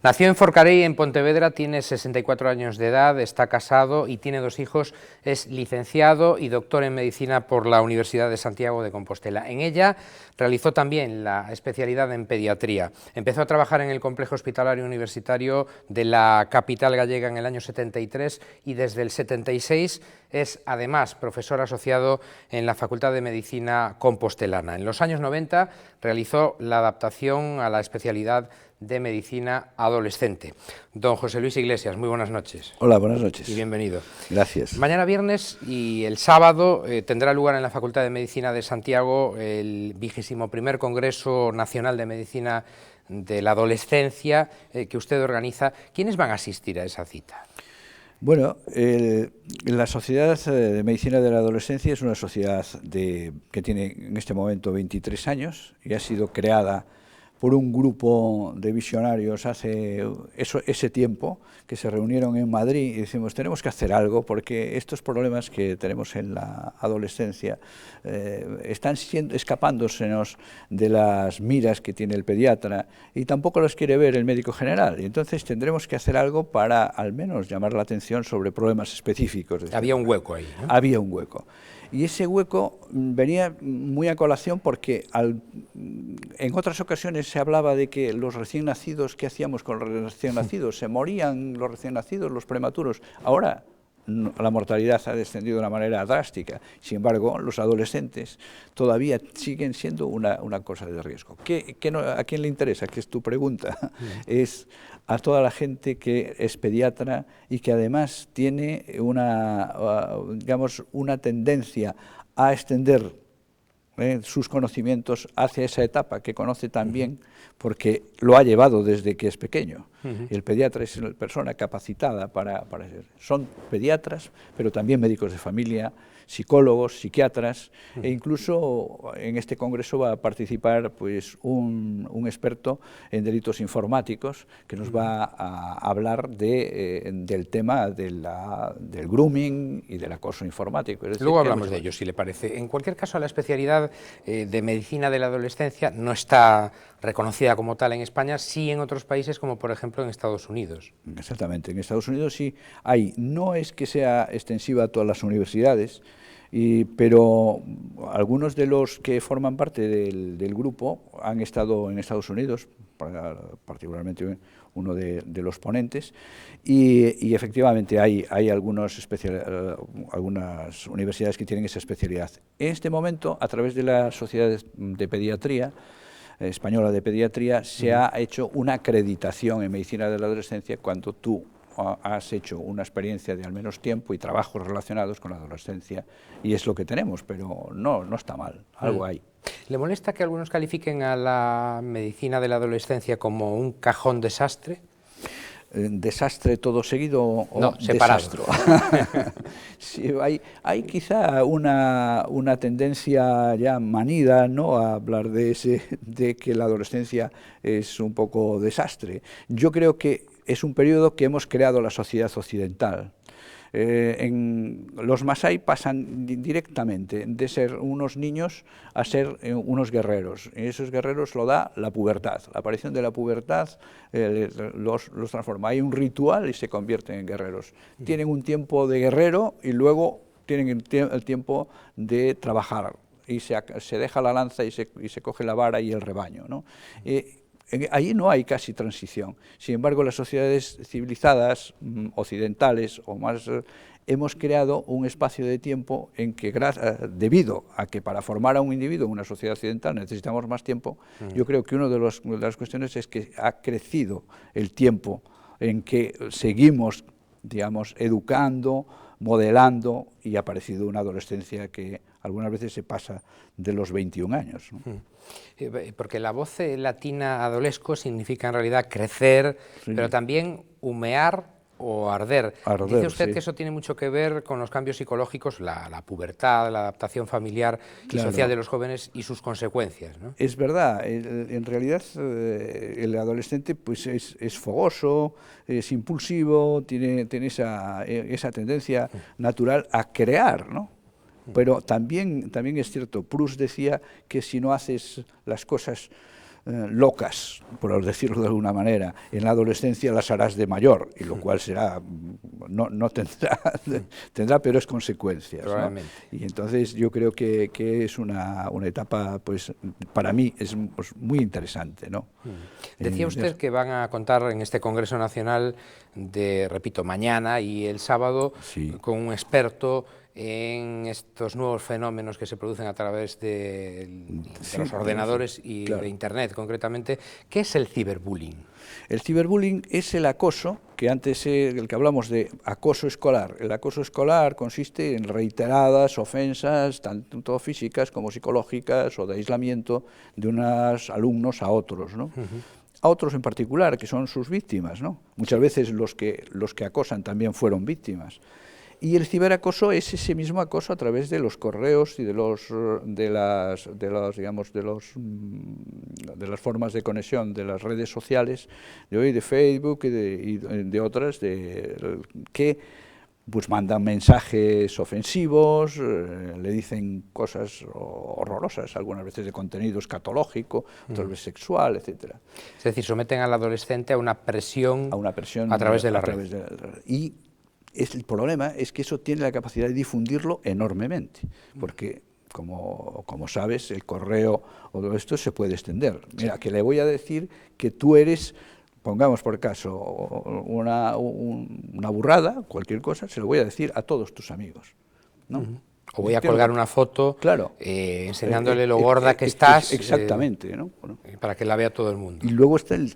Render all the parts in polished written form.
Nació en Forcarei, en Pontevedra, tiene 64 años de edad, está casado y tiene 2 hijos, es licenciado y doctor en Medicina por la Universidad de Santiago de Compostela. En ella realizó también la especialidad en Pediatría. Empezó a trabajar en el Complejo Hospitalario Universitario de la capital gallega en el año 73 y desde el 76 es además profesor asociado en la Facultad de Medicina compostelana. En los años 90 realizó la adaptación a la especialidad de Medicina Adolescente. Don José Luis Iglesias, muy buenas noches. Hola, buenas noches. Y bienvenido. Gracias. Mañana viernes y el sábado tendrá lugar en la Facultad de Medicina de Santiago el 21º Congreso Nacional de Medicina de la Adolescencia que usted organiza. ¿Quiénes van a asistir a esa cita? Bueno, la Sociedad de Medicina de la Adolescencia es una sociedad que tiene en este momento 23 años y ha sido creada por un grupo de visionarios hace ese tiempo, que se reunieron en Madrid y decimos, tenemos que hacer algo porque estos problemas que tenemos en la adolescencia están escapándosenos de las miras que tiene el pediatra y tampoco los quiere ver el médico general. Y entonces tendremos que hacer algo para al menos llamar la atención sobre problemas específicos. Había un hueco ahí, ¿no? Había un hueco. Y ese hueco venía muy a colación porque en otras ocasiones se hablaba de que los recién nacidos, ¿qué hacíamos con los recién nacidos? Se morían los recién nacidos, los prematuros. Ahora la mortalidad ha descendido de una manera drástica. Sin embargo, los adolescentes todavía siguen siendo una cosa de riesgo. ¿A quién le interesa? Que es tu pregunta. Es a toda la gente que es pediatra y que además tiene digamos, una tendencia a extender sus conocimientos hacia esa etapa que conoce tan bien porque lo ha llevado desde que es pequeño. El pediatra es una persona capacitada para ser. Son pediatras, pero también médicos de familia, psicólogos, psiquiatras, e incluso en este congreso va a participar pues, un experto en delitos informáticos que nos va a hablar del tema del grooming y del acoso informático. Es decir, luego hablamos de ello, si le parece. En cualquier caso, la especialidad de Medicina de la Adolescencia no está reconocida como tal en España, sí en otros países como por ejemplo en Estados Unidos. Exactamente, en Estados Unidos sí hay, no es que sea extensiva a todas las universidades, pero algunos de los que forman parte del grupo han estado en Estados Unidos, particularmente uno de los ponentes, y efectivamente hay algunas universidades que tienen esa especialidad. En este momento, a través de la Sociedad de Pediatría, Española de Pediatría, se ha hecho una acreditación en Medicina de la Adolescencia cuando tú has hecho una experiencia de al menos tiempo y trabajos relacionados con la adolescencia, y es lo que tenemos, pero no está mal, algo hay. ¿Le molesta que algunos califiquen a la medicina de la adolescencia como un cajón desastre? ¿Desastre todo seguido o no, separado? Sí, hay quizá una tendencia ya manida, ¿no?, a hablar de que la adolescencia es un poco desastre. Yo creo que es un periodo que hemos creado la sociedad occidental. Los masái pasan directamente de ser unos niños a ser unos guerreros, y esos guerreros lo da la pubertad. La aparición de la pubertad los transforma. Hay un ritual y se convierten en guerreros. Tienen un tiempo de guerrero y luego tienen el tiempo de trabajar, y se deja la lanza y se coge la vara y el rebaño, ¿no? Ahí no hay casi transición. Sin embargo, las sociedades civilizadas, occidentales o más, hemos creado un espacio de tiempo en que, debido a que para formar a un individuo en una sociedad occidental necesitamos más tiempo, yo creo que una de las cuestiones es que ha crecido el tiempo en que seguimos, digamos, educando, modelando, y ha aparecido una adolescencia que algunas veces se pasa de los 21 años, ¿no? Porque la voz latina adolesco significa en realidad crecer, sí, pero también humear o arder. Dice usted, sí, que eso tiene mucho que ver con los cambios psicológicos, la pubertad, la adaptación familiar y social de los jóvenes y sus consecuencias, ¿no? Es verdad, en realidad el adolescente pues es fogoso, es impulsivo, tiene esa tendencia natural a crear, ¿no? Pero también es cierto, Proust decía que si no haces las cosas locas, por decirlo de alguna manera, en la adolescencia las harás de mayor, y lo cual será, no tendrá peores consecuencias, ¿no? Y entonces yo creo que es una etapa, pues para mí es pues, muy interesante, ¿no? Decía usted que van a contar en este Congreso Nacional repito, mañana y el sábado, sí, con un experto en estos nuevos fenómenos que se producen a través de los ordenadores y de Internet, concretamente. ¿Qué es el ciberbullying? El ciberbullying es el acoso, que antes el que hablamos de acoso escolar. El acoso escolar consiste en reiteradas ofensas, tanto físicas como psicológicas o de aislamiento de unos alumnos a otros, ¿no? A otros en particular, que son sus víctimas, ¿no? Muchas veces los que acosan también fueron víctimas. Y el ciberacoso es ese mismo acoso a través de los correos y de las formas de conexión de las redes sociales de hoy, de Facebook y de otras, que pues mandan mensajes ofensivos, le dicen cosas horrorosas, algunas veces de contenido escatológico, otras veces sexual, etc. Es decir, someten al adolescente a una presión a través de la red. Y el problema es que eso tiene la capacidad de difundirlo enormemente, porque como sabes, el correo o todo esto se puede extender. Mira, que le voy a decir que tú eres, pongamos por caso, una burrada, cualquier cosa, se lo voy a decir a todos tus amigos, ¿no? O voy a colgar una foto, claro, enseñándole lo gorda que estás. Exactamente, ¿no? Bueno, para que la vea todo el mundo. Y luego está el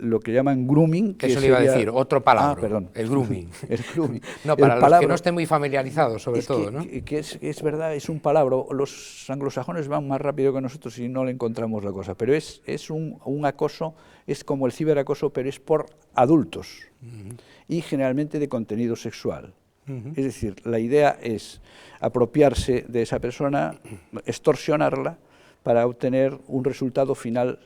lo que llaman grooming. Que eso le iba a decir, otro palabra. Perdón. El grooming. El grooming. No, para los que no estén muy familiarizados, sobre todo, ¿no? Es verdad, es un palabra. Los anglosajones van más rápido que nosotros y no le encontramos la cosa. Pero es un acoso, es como el ciberacoso, pero es por adultos. Y generalmente de contenido sexual. Es decir, la idea es apropiarse de esa persona, extorsionarla para obtener un resultado final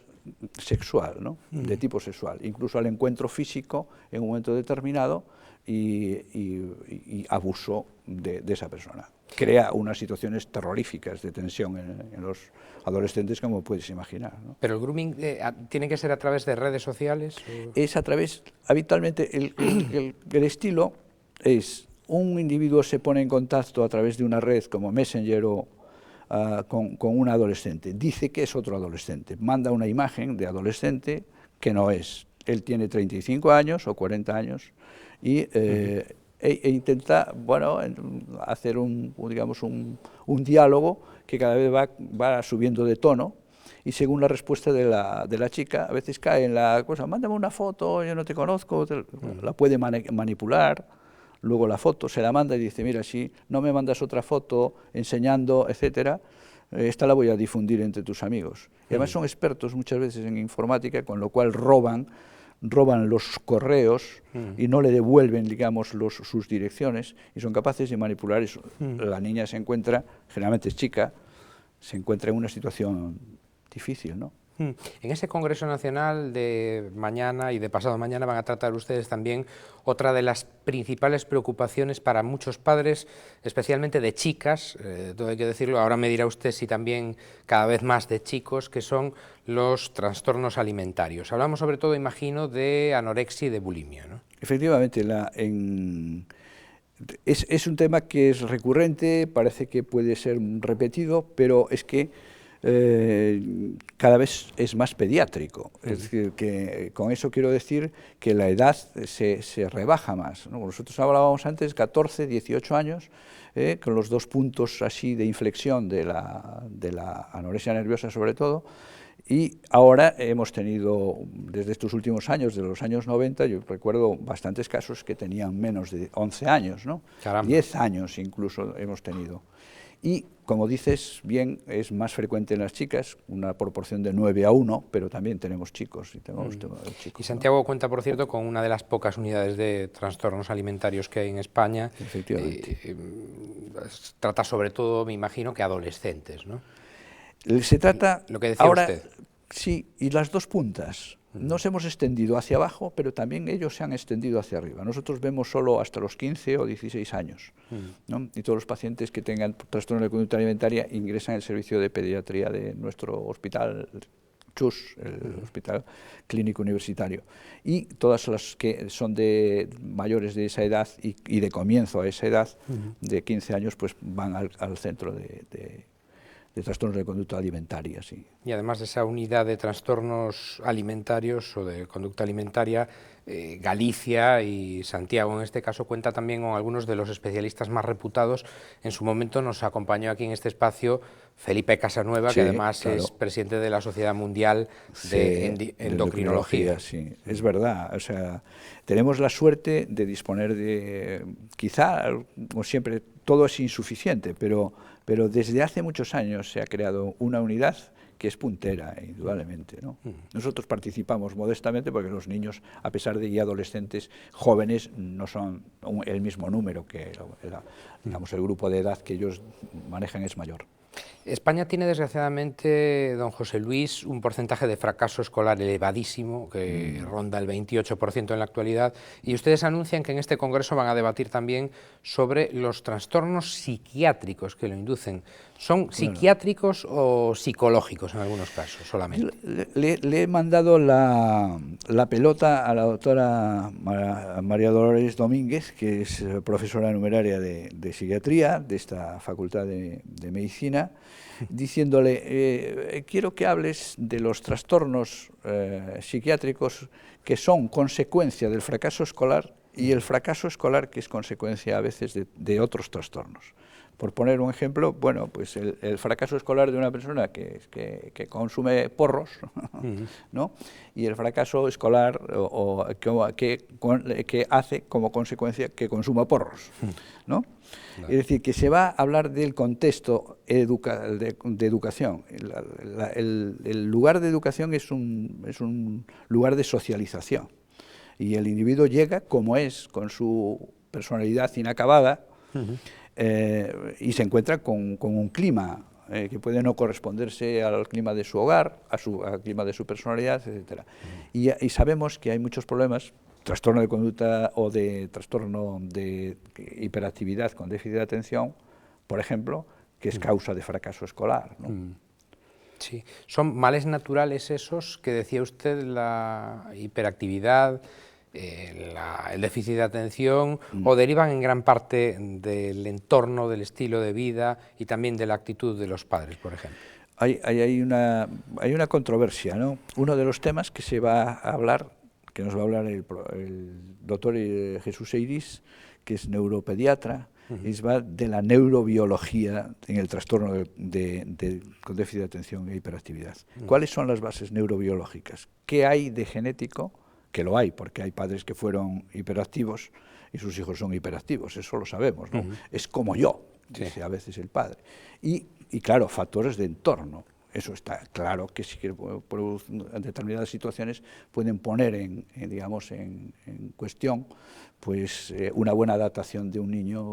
sexual, ¿no? De tipo sexual, incluso al encuentro físico en un momento determinado y abuso de esa persona. Crea unas situaciones terroríficas de tensión en los adolescentes, como puedes imaginar, ¿no? ¿Pero el grooming tiene que ser a través de redes sociales? Es a través, habitualmente, el estilo es: un individuo se pone en contacto a través de una red como Messenger o con un adolescente, dice que es otro adolescente, manda una imagen de adolescente que no es. Él tiene 35 años o 40 años y intenta, bueno, hacer un diálogo que cada vez va subiendo de tono, y según la respuesta de la chica, a veces cae en la cosa: mándame una foto, yo no te conozco, la puede manipular. Luego la foto se la manda y dice: mira, si no me mandas otra foto enseñando, etcétera, esta la voy a difundir entre tus amigos. Y además son expertos muchas veces en informática, con lo cual roban los correos y no le devuelven, digamos, sus direcciones, y son capaces de manipular eso. La niña se encuentra, generalmente es chica, se encuentra en una situación difícil, ¿no? En ese Congreso Nacional de mañana y de pasado mañana van a tratar ustedes también otra de las principales preocupaciones para muchos padres, especialmente de chicas, todo hay que decirlo, ahora me dirá usted si también cada vez más de chicos, que son los trastornos alimentarios. Hablamos sobre todo, imagino, de anorexia y de bulimia, ¿no? Efectivamente, es un tema que es recurrente, parece que puede ser repetido, pero es que cada vez es más pediátrico. Es decir, que con eso quiero decir que la edad se rebaja más, ¿no? Nosotros hablábamos antes 14, 18 años, con los dos puntos así de inflexión de la anorexia nerviosa sobre todo, y ahora hemos tenido, desde estos últimos años, de los años 90, yo recuerdo bastantes casos que tenían menos de 11 años, ¿no? Caramba. 10 años incluso hemos tenido. Y, como dices bien, es más frecuente en las chicas, una proporción de 9-1, pero también tenemos chicos. Y Santiago, ¿no?, cuenta, por cierto, con una de las pocas unidades de trastornos alimentarios que hay en España. Efectivamente. Trata sobre todo, me imagino, que adolescentes, ¿no? Se trata, lo que decía ahora, usted. Sí, y las dos puntas. Nos hemos extendido hacia abajo, pero también ellos se han extendido hacia arriba. Nosotros vemos solo hasta los 15 o 16 años, ¿no? Y todos los pacientes que tengan trastorno de conducta alimentaria ingresan al servicio de pediatría de nuestro hospital CHUS, el Hospital Clínico Universitario, y todas las que son de mayores de esa edad y de comienzo a esa edad, de 15 años, pues van al centro de trastornos de conducta alimentaria. Sí. Y además de esa unidad de trastornos alimentarios o de conducta alimentaria, Galicia y Santiago en este caso cuenta también con algunos de los especialistas más reputados. En su momento nos acompañó aquí en este espacio Felipe Casanueva, sí, que además claro, es presidente de la Sociedad Mundial de Endocrinología. Sí, es verdad. O sea, tenemos la suerte de disponer de, quizá, como siempre, todo es insuficiente, pero desde hace muchos años se ha creado una unidad que es puntera, indudablemente, ¿no? Nosotros participamos modestamente porque los niños, a pesar de y adolescentes jóvenes, no son el mismo número que digamos, el grupo de edad que ellos manejan es mayor. España tiene, desgraciadamente, don José Luis, un porcentaje de fracaso escolar elevadísimo, que ronda el 28% en la actualidad, y ustedes anuncian que en este congreso van a debatir también sobre los trastornos psiquiátricos que lo inducen. ¿Son psiquiátricos o psicológicos en algunos casos solamente? Le he mandado la pelota a la doctora María Dolores Domínguez, que es profesora numeraria de psiquiatría de esta Facultad de Medicina, diciéndole, quiero que hables de los trastornos psiquiátricos que son consecuencia del fracaso escolar y el fracaso escolar que es consecuencia a veces de otros trastornos. Por poner un ejemplo, bueno, pues el fracaso escolar de una persona que consume porros, ¿no? Y el fracaso escolar que hace como consecuencia que consuma porros, ¿no? Claro. Es decir, que se va a hablar del contexto de educación. El lugar de educación es un lugar de socialización. Y el individuo llega como es, con su personalidad inacabada, y se encuentra con un clima que puede no corresponderse al clima de su hogar, al clima de su personalidad, etc. Y sabemos que hay muchos problemas, trastorno de conducta o de trastorno de hiperactividad con déficit de atención, por ejemplo, que es causa de fracaso escolar, ¿no? Sí. ¿Son males naturales esos que decía usted, la hiperactividad, el déficit de atención, o derivan en gran parte del entorno, del estilo de vida y también de la actitud de los padres, por ejemplo? Hay una controversia, ¿no? Uno de los temas que se va a hablar, que nos va a hablar el doctor Jesús Eiris, que es neuropediatra, va de la neurobiología en el trastorno con déficit de atención e hiperactividad. ¿Cuáles son las bases neurobiológicas? ¿Qué hay de genético? Que lo hay, porque hay padres que fueron hiperactivos y sus hijos son hiperactivos, eso lo sabemos, ¿no? Es como yo, dice a veces el padre. Y claro, factores de entorno, eso está claro que sí que en determinadas situaciones pueden poner digamos, en cuestión pues, una buena adaptación de un niño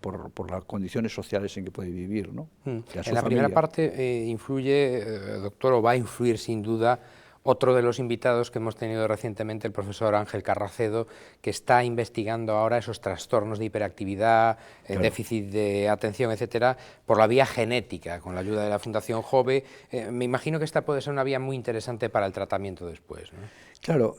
por las condiciones sociales en que puede vivir, ¿no? En la primera parte influye, doctor, o va a influir sin duda, otro de los invitados que hemos tenido recientemente, el profesor Ángel Carracedo, que está investigando ahora esos trastornos de hiperactividad, claro, déficit de atención, etcétera, por la vía genética, con la ayuda de la Fundación Jove. Me imagino que esta puede ser una vía muy interesante para el tratamiento después, ¿no? Claro,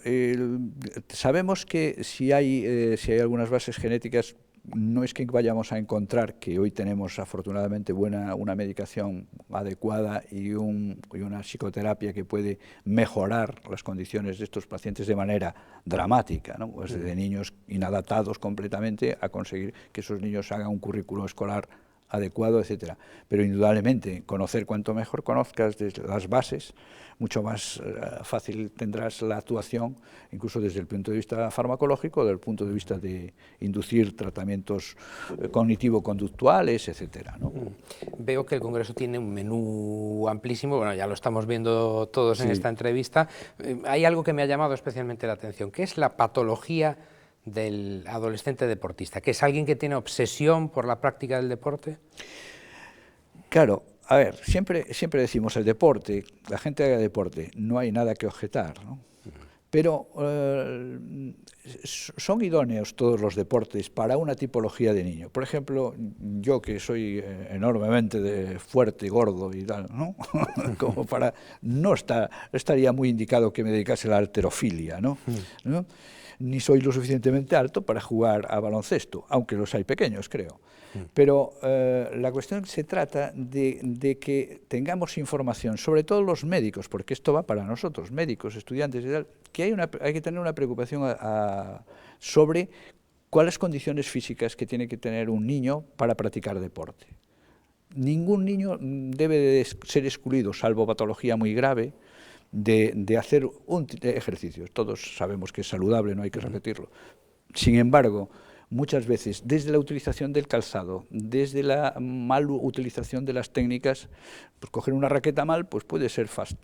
sabemos que si hay algunas bases genéticas, no es que vayamos a encontrar, que hoy tenemos afortunadamente una medicación adecuada y una psicoterapia que puede mejorar las condiciones de estos pacientes de manera dramática, ¿no? Pues de niños inadaptados completamente a conseguir que esos niños hagan un currículo escolar adecuado, etcétera. Pero indudablemente, conocer cuanto mejor conozcas desde las bases, mucho más fácil tendrás la actuación, incluso desde el punto de vista farmacológico, desde el punto de vista de inducir tratamientos cognitivo-conductuales, etcétera, ¿no? Veo que el Congreso tiene un menú amplísimo, bueno, ya lo estamos viendo todos en esta entrevista. Hay algo que me ha llamado especialmente la atención, que es la patología del adolescente deportista, que es alguien que tiene obsesión por la práctica del deporte. Claro, a ver, siempre decimos el deporte, la gente haga deporte, no hay nada que objetar, ¿no? pero son idóneos todos los deportes para una tipología de niño. Por ejemplo, yo que soy enormemente fuerte, gordo y tal, ¿no? Como para, no estaría muy indicado que me dedicase a la halterofilia, ¿no? ¿No? Ni soy lo suficientemente alto para jugar a baloncesto, aunque los hay pequeños, creo. Pero la cuestión se trata de que tengamos información, sobre todo los médicos, porque esto va para nosotros, médicos, estudiantes y tal, que hay que tener una preocupación sobre cuáles condiciones físicas que tiene que tener un niño para practicar deporte. Ningún niño debe de ser excluido, salvo patología muy grave, de hacer ejercicios. Todos sabemos que es saludable, no hay que repetirlo. Sin embargo, muchas veces, desde la utilización del calzado, desde la mal utilización de las técnicas, pues coger una raqueta mal pues puede ser fatal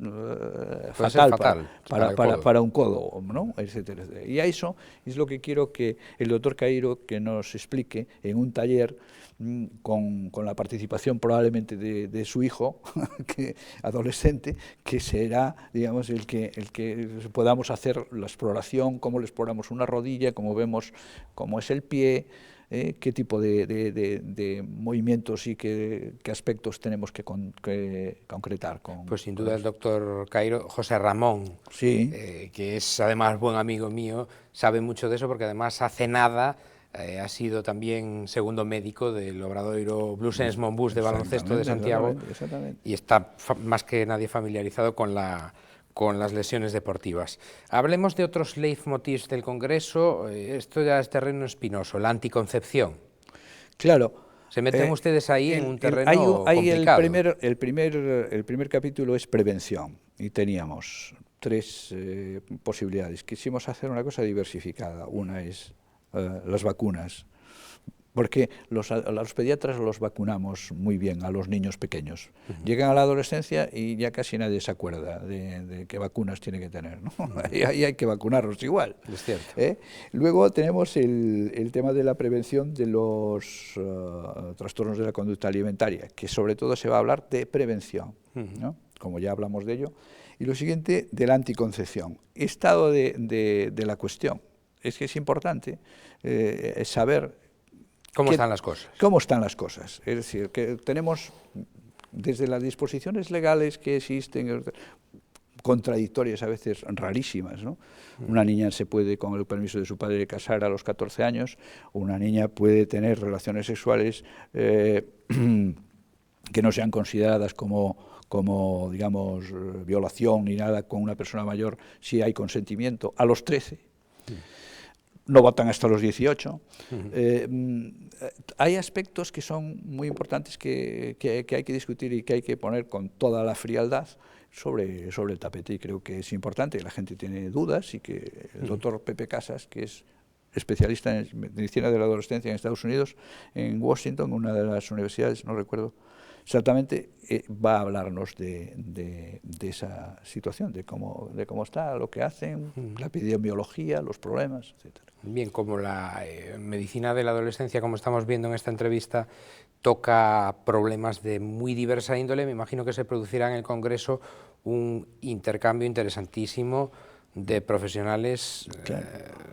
para un codo, ¿no? Etcétera, etcétera. Y a eso es lo que quiero que el doctor Cairo que nos explique en un taller con la participación probablemente de su hijo, adolescente, que será, digamos, el que podamos hacer la exploración, cómo le exploramos una rodilla, cómo vemos cómo es el pie, qué tipo de movimientos y qué aspectos tenemos que concretar. Pues sin duda el doctor Cairo, José Ramón, sí. Que es además buen amigo mío, sabe mucho de eso porque además hace nada ha sido también segundo médico del Obradoiro Blues Monbús de baloncesto de Santiago exactamente. Y está más que nadie familiarizado con las lesiones deportivas. Hablemos de otros leitmotivs del Congreso, esto ya es terreno espinoso, la anticoncepción. Claro. Se meten ustedes ahí en un terreno complicado. El primer capítulo es prevención y teníamos tres posibilidades. Quisimos hacer una cosa diversificada. Una es las vacunas, porque a los pediatras los vacunamos muy bien a los niños pequeños. Llegan a la adolescencia y ya casi nadie se acuerda de qué vacunas tiene que tener, ¿no? Y hay que vacunarlos igual. Es cierto. Luego tenemos el tema de la prevención de los trastornos de la conducta alimentaria, que sobre todo se va a hablar de prevención, ¿no? Como ya hablamos de ello. Y lo siguiente, de la anticoncepción. Estado de la cuestión. Es que es importante saber ¿Cómo están las cosas? ¿Cómo están las cosas? Es decir, que tenemos desde las disposiciones legales que existen, contradictorias a veces rarísimas, ¿no? Una niña se puede, con el permiso de su padre, casar a los 14 años, una niña puede tener relaciones sexuales que no sean consideradas como digamos, violación ni nada con una persona mayor si hay consentimiento, a los 13. No votan hasta los 18. Hay aspectos que son muy importantes que hay que discutir y que hay que poner con toda la frialdad sobre el tapete, y creo que es importante, la gente tiene dudas y que el doctor Pepe Casas, que es especialista en medicina de la adolescencia en Estados Unidos, en Washington, una de las universidades, no recuerdo exactamente, va a hablarnos de esa situación, de cómo está, lo que hacen, la epidemiología, los problemas, etc. Bien, como la medicina de la adolescencia, como estamos viendo en esta entrevista, toca problemas de muy diversa índole, me imagino que se producirá en el Congreso un intercambio interesantísimo de profesionales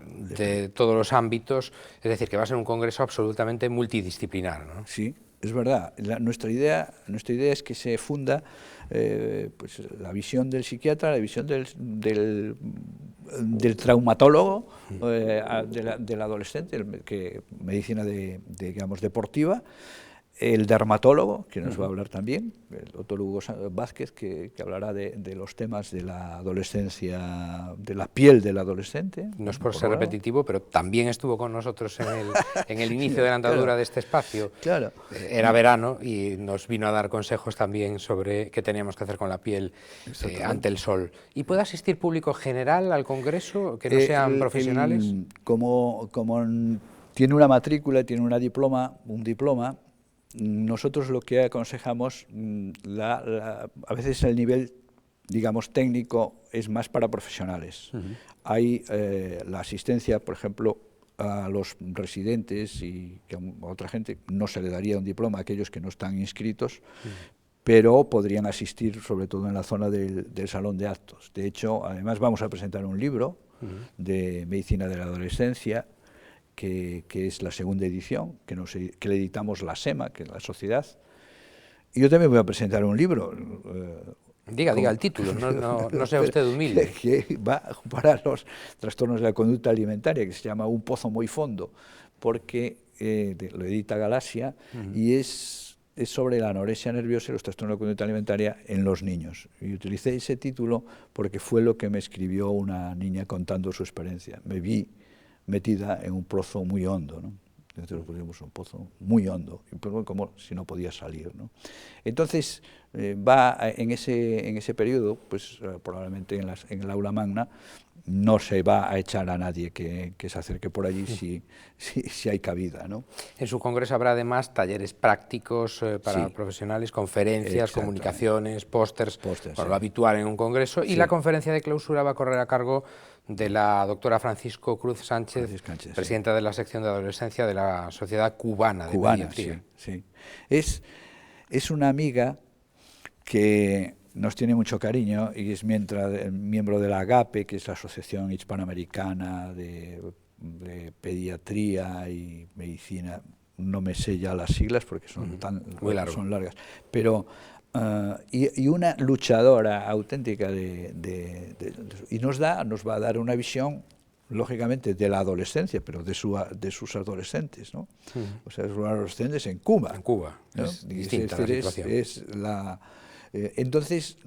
de todos los ámbitos, es decir, que va a ser un congreso absolutamente multidisciplinar, ¿no? Sí. Es verdad, nuestra idea es que se funda pues, la visión del psiquiatra, la visión del traumatólogo, del adolescente, medicina digamos, deportiva, el dermatólogo, que nos va a hablar también, el doctor Hugo Vázquez, que hablará de los temas de la adolescencia, de la piel del adolescente. No es por ser repetitivo, pero también estuvo con nosotros en el inicio de la andadura de este espacio. Claro. Era verano y nos vino a dar consejos también sobre qué teníamos que hacer con la piel ante el sol. ¿Y puede asistir público general al Congreso, que no sean profesionales? Como tiene una matrícula, tiene un diploma, nosotros lo que aconsejamos, a veces el nivel, digamos, técnico es más para profesionales. Hay la asistencia, por ejemplo, a los residentes y que a otra gente no se le daría un diploma a aquellos que no están inscritos, pero podrían asistir sobre todo en la zona del salón de actos. De hecho, además vamos a presentar un libro de Medicina de la Adolescencia, que es la segunda edición, que le editamos la SEMA, que es la Sociedad. Y yo también voy a presentar un libro. Diga el título, no sea usted humilde. Que va para los trastornos de la conducta alimentaria, que se llama Un pozo muy fondo, porque lo edita Galaxia, y es sobre la anorexia nerviosa y los trastornos de la conducta alimentaria en los niños. Y utilicé ese título porque fue lo que me escribió una niña contando su experiencia. Me vi metida en un pozo muy hondo, ¿no? Entonces pusimos un pozo muy hondo, como si no podía salir, ¿no? Entonces va en ese periodo, pues probablemente en el aula magna no se va a echar a nadie que se acerque por allí si hay cabida, ¿no? En su congreso habrá además talleres prácticos para profesionales, conferencias, comunicaciones, pósters, lo habitual en un congreso, y la conferencia de clausura va a correr a cargo de la doctora Francisco Cruz Sánchez, presidenta de la sección de adolescencia de la Sociedad Cubana de Pediatría. Sí. Es una amiga que nos tiene mucho cariño y es miembro de la AGAPE, que es la Asociación Hispanoamericana de Pediatría y Medicina. No me sé ya las siglas porque son son largas, pero y una luchadora auténtica y nos va a dar una visión, lógicamente, de la adolescencia, pero de sus adolescentes, ¿no? O sea, sus adolescentes en Cuba. En Cuba, ¿no? Es distinta la situación. Entonces,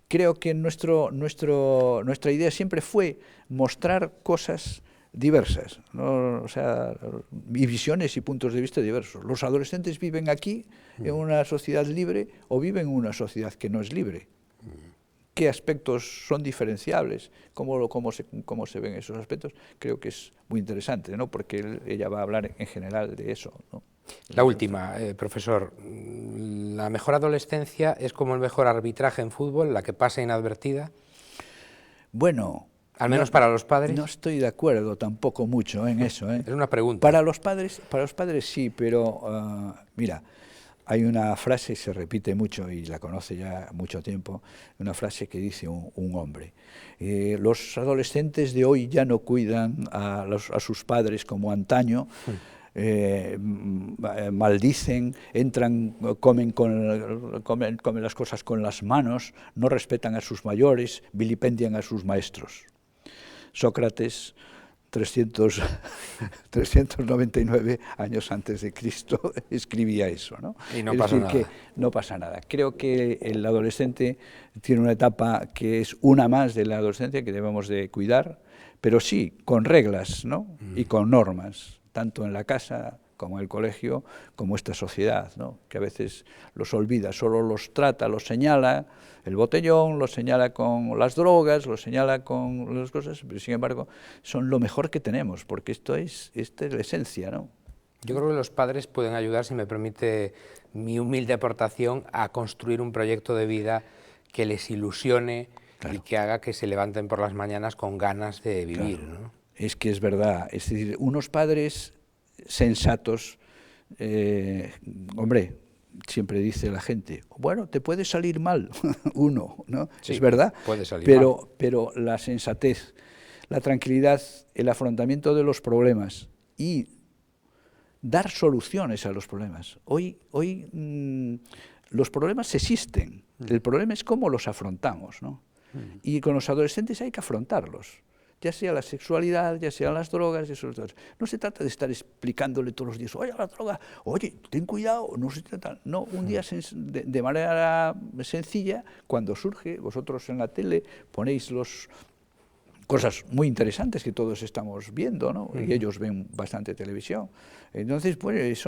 creo que nuestra idea siempre fue mostrar cosas diversas, ¿no? O sea, y visiones y puntos de vista diversos. Los adolescentes viven aquí en una sociedad libre o viven en una sociedad que no es libre. ¿Qué aspectos son diferenciables? ¿Cómo se ven esos aspectos? Creo que es muy interesante, ¿no? Porque ella va a hablar en general de eso, ¿no? La última, profesor. ¿La mejor adolescencia es como el mejor arbitraje en fútbol, la que pasa inadvertida? Bueno, al menos para los padres. No estoy de acuerdo tampoco mucho en eso, ¿eh? Es una pregunta. Para los padres sí, pero mira, hay una frase, se repite mucho y la conoce ya mucho tiempo, una frase que dice un hombre: los adolescentes de hoy ya no cuidan a sus padres como antaño. Maldicen, comen las cosas con las manos, no respetan a sus mayores, vilipendian a sus maestros. Sócrates, 399 años antes de Cristo, escribía eso, ¿no? Y no pasa nada. No pasa nada. Creo que el adolescente tiene una etapa que es una más de la adolescencia que debemos de cuidar, pero sí, con reglas, ¿no? Y con normas, tanto en la casa como en el colegio, como esta sociedad, ¿no? Que a veces los olvida, solo los trata, los señala el botellón, los señala con las drogas, los señala con las cosas, pero sin embargo son lo mejor que tenemos, porque esta es la esencia, ¿no? Yo creo que los padres pueden ayudar, si me permite mi humilde aportación, a construir un proyecto de vida que les ilusione, claro, y que haga que se levanten por las mañanas con ganas de vivir, claro, ¿no? Es que es verdad, es decir, unos padres sensatos, hombre, siempre dice la gente, bueno, te puede salir mal uno, ¿no? Sí, es verdad, puede salir mal. Pero la sensatez, la tranquilidad, el afrontamiento de los problemas y dar soluciones a los problemas. Hoy los problemas existen, el problema es cómo los afrontamos, ¿no? Y con los adolescentes hay que afrontarlos, ya sea la sexualidad, ya sea las drogas, no se trata de estar explicándole todos los días, oye, la droga, oye, ten cuidado, no se trata, no, un día de manera sencilla, cuando surge, vosotros en la tele ponéis cosas muy interesantes que todos estamos viendo, ¿no? Y ellos ven bastante televisión, entonces, pues,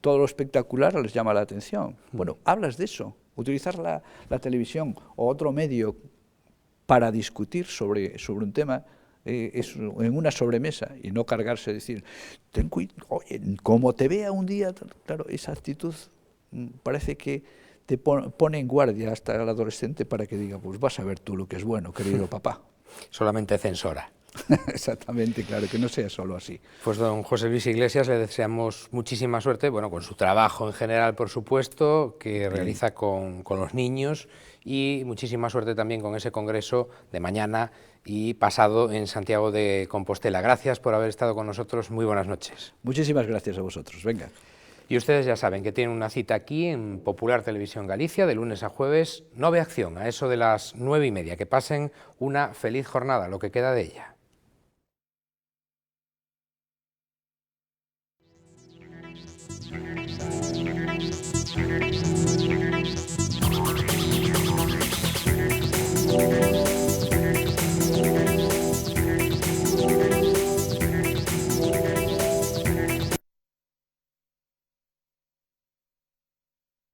todo lo espectacular les llama la atención. Bueno, hablas de eso, utilizar la televisión o otro medio para discutir sobre un tema, en una sobremesa, y no cargarse, decir, ten cuidado, oye, como te vea un día, claro, esa actitud parece que te pone en guardia hasta el adolescente para que diga, pues vas a ver tú lo que es bueno, querido papá. Solamente censora. Exactamente, claro, que no sea solo así. Pues don José Luis Iglesias, le deseamos muchísima suerte, bueno, con su trabajo en general, por supuesto, que realiza con los niños, y muchísima suerte también con ese congreso de mañana y pasado en Santiago de Compostela. Gracias por haber estado con nosotros, muy buenas noches. Muchísimas gracias a vosotros, venga. Y ustedes ya saben que tienen una cita aquí en Popular Televisión Galicia, de lunes a jueves, 9 Acción, a eso de las 9:30. Que pasen una feliz jornada, lo que queda de ella.